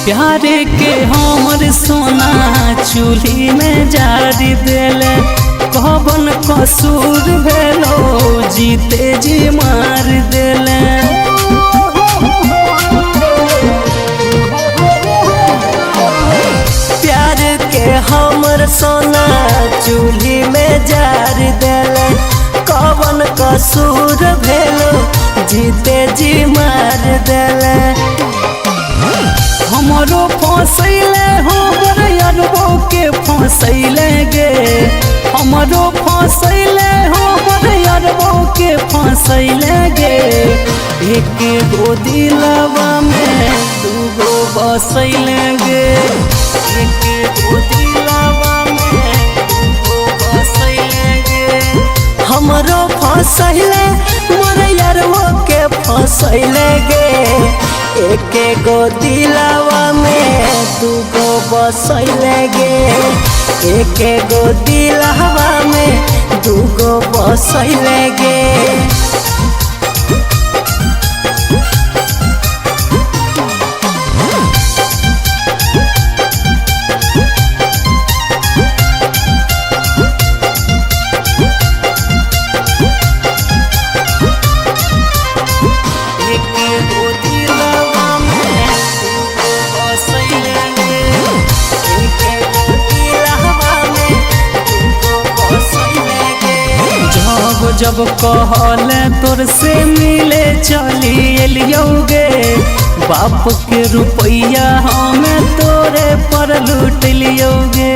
प्यार के हमर सोना चूल्ही में जारी देले कौन कसूर भेलो जीते जी मार देले। प्यार के हमर सोना चूल्ही में जारी देले कौन कसूर भेलो जीते जी मार देले। हमरो फसैले हो बरयरबो के फसैले गे हमरो फसैले हो बरयरबो के फसैले गे। एक गो दिलवा में दूगो बसैले गे एक गो दिलवा में दूगो बसैले गे। हमरो फसैले बरयरबो के फसैले गे एक गो दिलवा में दूगो बसैले गे एक गो दिलवा में दूगो बसैले गे। जब कहल तोर से मिले चली एलियोगे बाप के रुपैया हमें तोरे पर लूट लियोगे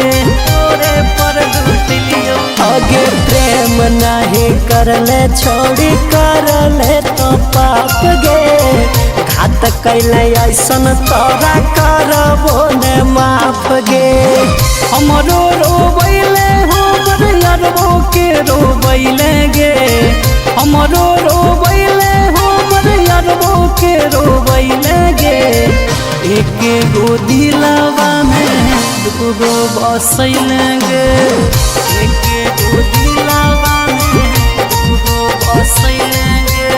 तोरे पर लूट लियो। आगे प्रेम नहीं करले छोड़ी करले तो पाप गे घात कैले ऐसन तोरा करबो ने माफ गे। हमरो रोबैले हो बरयरबो के रोबैले गे हमरो रोबैले हो बरयरबो के रोबैले गे एक गो दिलवा में दूगो बसैले गे एक गो दिलवा में दूगो बसैले गे।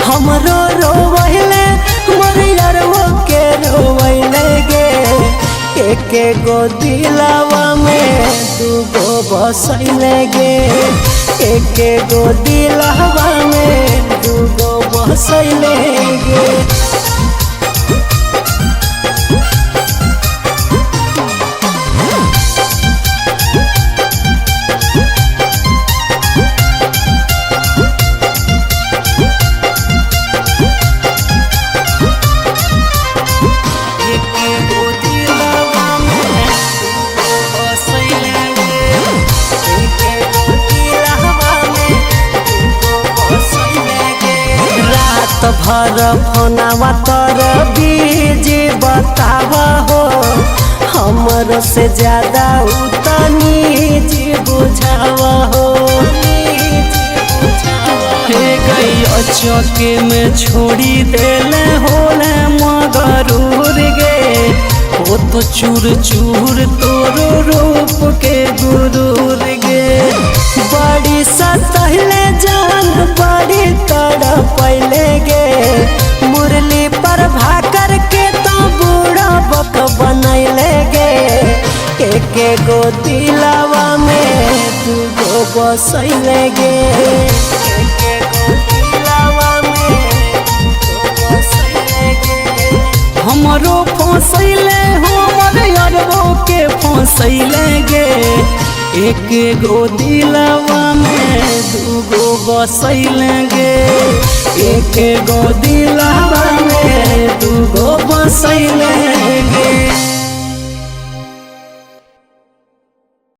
हमरो रोबैले बरयरबो के रोबैले गे एक गो दिलवा में दूगो बसैले गे एक गो दिलवा में दूगो बसैले गे। भर फोनवा तर बीजी बतावा हो हमर से ज्यादा उतनी जी बुझावा हो। हे गई चौके में छोड़ी देले होले मगरूर गे हो तो चूर चूर तोरो रूप के गुरूर गे। बड़ी सतहले जान बड़ी तड़पैले गे मुरली पर भाकर के तो बूढ़ा बक बनैले गे एक गो दिलवा में दूगो बसैले गे एक गो दिलवा में दूगो बसैले गे। हमरो फसैले हो बरयरबो के फसैले गे एक गो दिलवा में दूगो बसैले गे एक गो दिलवा में दूगो बसैले गे।